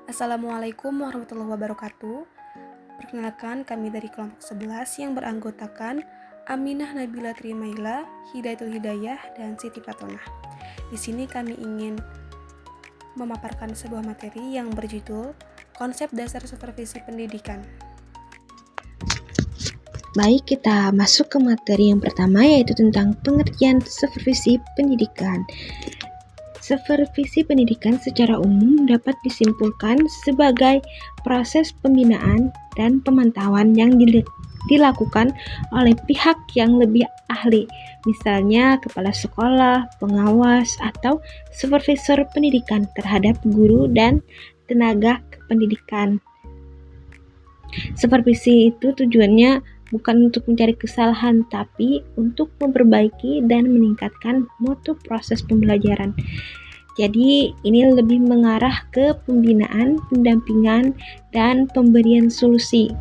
Assalamualaikum warahmatullahi wabarakatuh. Perkenalkan, kami dari kelompok 11 yang beranggotakan Aminah Nabila Trimaila, Hidayatul Hidayah, dan Siti Fatonah. Di sini kami ingin memaparkan sebuah materi yang berjudul Konsep Dasar Supervisi Pendidikan. Baik, kita masuk ke materi yang pertama, yaitu tentang pengertian supervisi pendidikan. Supervisi pendidikan secara umum dapat disimpulkan sebagai proses pembinaan dan pemantauan yang dilakukan oleh pihak yang lebih ahli, misalnya kepala sekolah, pengawas, atau supervisor pendidikan terhadap guru dan tenaga kependidikan. Supervisi itu tujuannya bukan untuk mencari kesalahan, tapi untuk memperbaiki dan meningkatkan mutu proses pembelajaran. Jadi ini lebih mengarah ke pembinaan, pendampingan, dan pemberian solusi.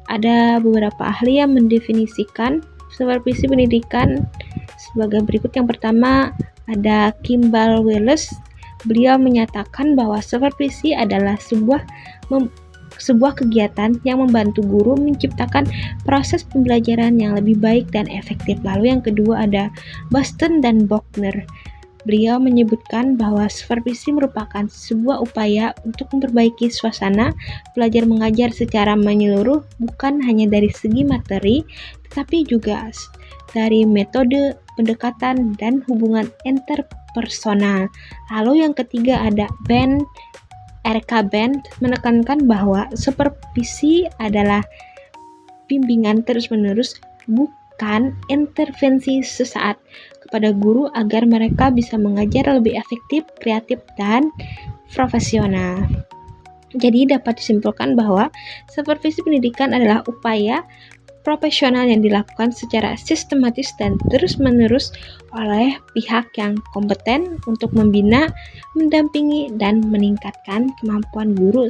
Ada beberapa ahli yang mendefinisikan supervisi pendidikan sebagai berikut. Yang pertama ada Kimball Wallace. Beliau menyatakan bahwa supervisi adalah sebuah kegiatan yang membantu guru menciptakan proses pembelajaran yang lebih baik dan efektif. Lalu yang kedua ada Boston dan Bogner. Beliau menyebutkan bahwa supervisi merupakan sebuah upaya untuk memperbaiki suasana belajar mengajar secara menyeluruh, bukan hanya dari segi materi, tetapi juga dari metode, pendekatan, dan hubungan interpersonal. Lalu yang ketiga ada R.K. Bent menekankan bahwa supervisi adalah bimbingan terus-menerus, bukan intervensi sesaat kepada guru agar mereka bisa mengajar lebih efektif, kreatif, dan profesional. Jadi dapat disimpulkan bahwa supervisi pendidikan adalah upaya profesional yang dilakukan secara sistematis dan terus-menerus oleh pihak yang kompeten untuk membina, mendampingi, dan meningkatkan kemampuan guru.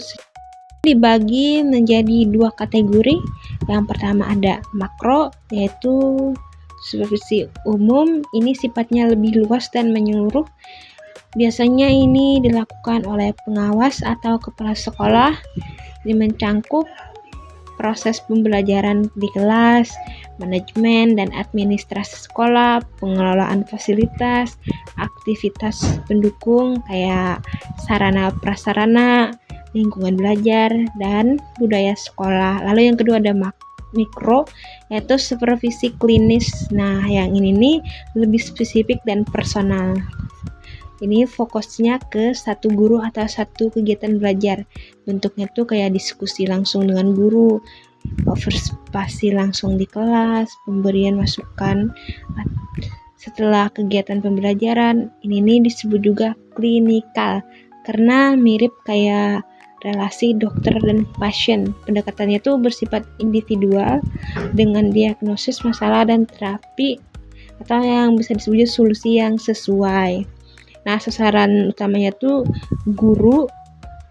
Dibagi menjadi dua kategori. Yang pertama ada makro, yaitu supervisi umum. Ini sifatnya lebih luas dan menyeluruh. Biasanya ini dilakukan oleh pengawas atau kepala sekolah. Ini mencangkup proses pembelajaran di kelas, manajemen dan administrasi sekolah, pengelolaan fasilitas, aktivitas pendukung kayak sarana prasarana, lingkungan belajar, dan budaya sekolah. Lalu yang kedua ada mikro, yaitu supervisi klinis. Nah, yang ini nih lebih spesifik dan personal. Ini fokusnya ke satu guru atau satu kegiatan belajar. Bentuknya tuh kayak diskusi langsung dengan guru, observasi langsung di kelas, pemberian masukan setelah kegiatan pembelajaran. Ini disebut juga klinikal karena mirip kayak relasi dokter dan pasien. Pendekatannya tuh bersifat individual dengan diagnosis masalah dan terapi atau yang bisa disebut solusi yang sesuai. Nah, sasaran utamanya tuh guru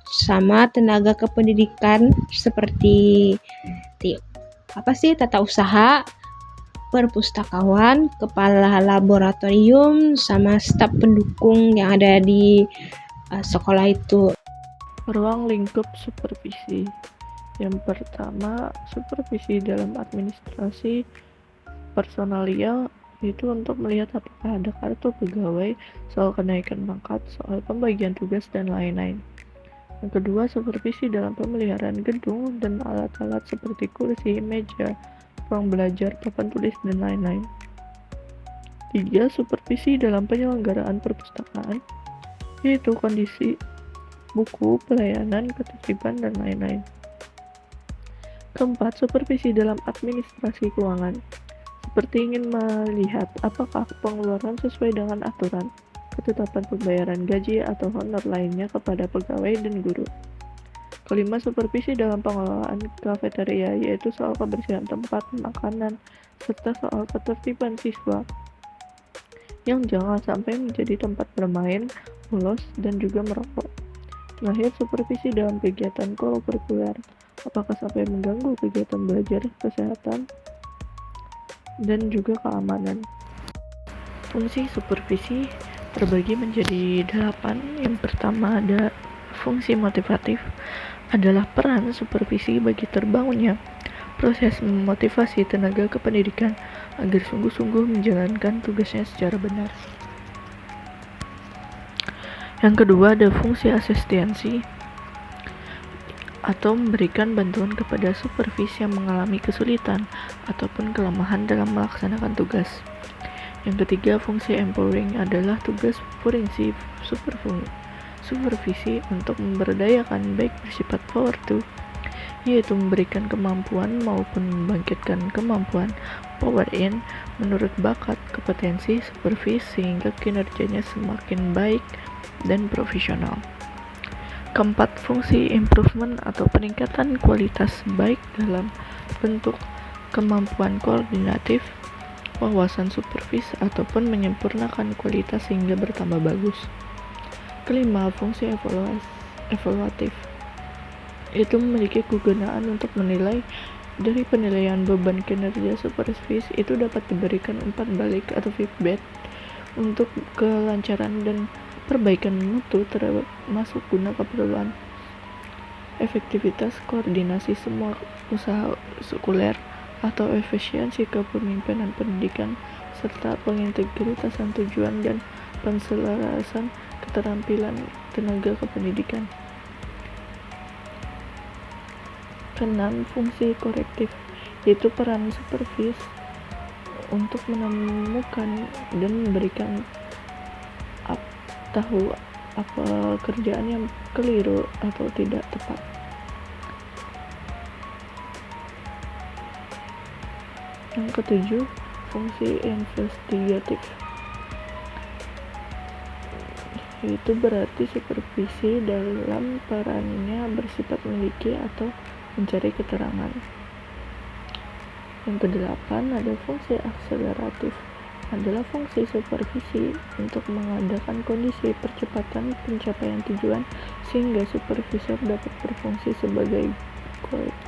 sama tenaga kependidikan seperti tata usaha, perpustakawan, kepala laboratorium, sama staf pendukung yang ada di sekolah itu. Ruang lingkup supervisi. Yang pertama, supervisi dalam administrasi personalia, itu untuk melihat apakah ada kartu pegawai, soal kenaikan pangkat, soal pembagian tugas, dan lain-lain. Yang kedua, supervisi dalam pemeliharaan gedung dan alat-alat seperti kursi, meja, ruang belajar, papan tulis, dan lain-lain. 3. Supervisi dalam penyelenggaraan perpustakaan, yaitu kondisi buku, pelayanan, ketertiban, dan lain-lain. Keempat, supervisi dalam administrasi keuangan, seperti ingin melihat apakah pengeluaran sesuai dengan aturan, ketetapan pembayaran gaji atau honor lainnya kepada pegawai dan guru. Kelima, supervisi dalam pengelolaan kafeteria, yaitu soal kebersihan tempat makanan, serta soal ketertiban siswa, yang jangan sampai menjadi tempat bermain, bolos, dan juga merokok. Terakhir, supervisi dalam kegiatan kokurikuler, apakah sampai mengganggu kegiatan belajar, kesehatan, dan juga keamanan. Fungsi supervisi terbagi menjadi 8. Yang pertama ada fungsi motivatif adalah peran supervisi bagi terbangunnya proses memotivasi tenaga kependidikan agar sungguh-sungguh menjalankan tugasnya secara benar. Yang kedua ada fungsi asistensi atau memberikan bantuan kepada supervisi yang mengalami kesulitan ataupun kelemahan dalam melaksanakan tugas. Yang ketiga, fungsi empowering adalah tugas fungsi supervisi untuk memberdayakan baik bersifat power to, yaitu memberikan kemampuan maupun membangkitkan kemampuan power in menurut bakat kompetensi supervisi sehingga kinerjanya semakin baik dan profesional. Keempat, fungsi improvement atau peningkatan kualitas baik dalam bentuk kemampuan koordinatif, wawasan supervis ataupun menyempurnakan kualitas sehingga bertambah bagus. Kelima, fungsi evaluatif itu memiliki kegunaan untuk menilai. Dari penilaian beban kinerja supervis itu dapat diberikan umpan balik atau feedback untuk kelancaran dan perbaikan mutu termasuk guna keperluan efektivitas koordinasi semua usaha sekuler atau efisiensi kepemimpinan pendidikan serta pengintegritasan tujuan dan penselarasan keterampilan tenaga kependidikan. Keenam, fungsi korektif yaitu peran supervis untuk menemukan dan memberikan tahu apa kerjaan yang keliru atau tidak tepat. Yang ketujuh, fungsi investigatif itu berarti supervisi dalam perannya bersifat memiliki atau mencari keterangan. Yang kedelapan ada fungsi akseleratif adalah fungsi supervisi untuk mengadakan kondisi percepatan pencapaian tujuan sehingga supervisor dapat berfungsi sebagai guide.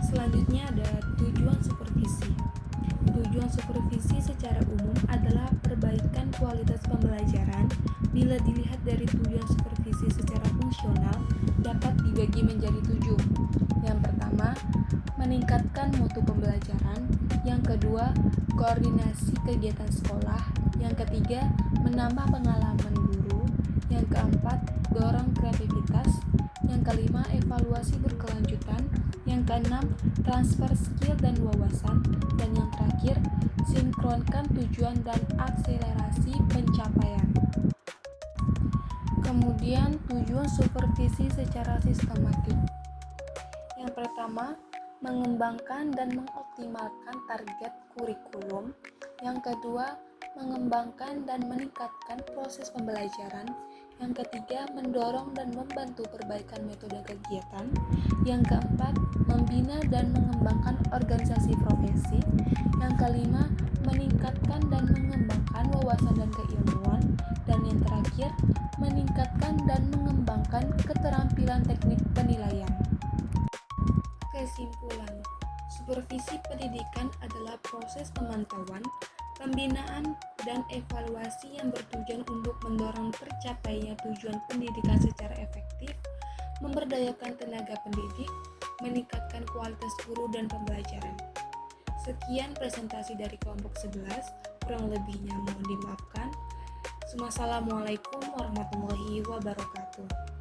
Selanjutnya ada tujuan supervisi. Tujuan supervisi secara umum adalah perbaikan kualitas pembelajaran. Bila dilihat dari tujuan supervisi secara fungsional, dapat dibagi menjadi 7. Yang pertama, meningkatkan mutu pembelajaran. Yang kedua, koordinasi kegiatan sekolah. Yang ketiga, menambah pengalaman guru. Yang keempat, dorong kreativitas. Yang kelima, evaluasi berkelanjutan. Yang keenam, transfer skill dan wawasan. Dan yang terakhir, sinkronkan tujuan dan akselerasi pencapaian. Kemudian, tujuan supervisi secara sistematik. Yang pertama, mengembangkan dan mengoptimalkan target kurikulum. Yang kedua, mengembangkan dan meningkatkan proses pembelajaran. Yang ketiga, mendorong dan membantu perbaikan metode kegiatan. Yang keempat, membina dan mengembangkan organisasi profesi. Yang kelima, meningkatkan dan mengembangkan wawasan dan keilmuan. Dan yang terakhir, meningkatkan dan mengembangkan keterampilan teknik penilaian. Kesimpulan, supervisi pendidikan adalah proses pemantauan, pembinaan, dan evaluasi yang bertujuan untuk mendorong tercapainya tujuan pendidikan secara efektif, memberdayakan tenaga pendidik, meningkatkan kualitas guru dan pembelajaran. Sekian presentasi dari kelompok 11, kurang lebihnya mohon dimaafkan. Wassalamualaikum warahmatullahi wabarakatuh.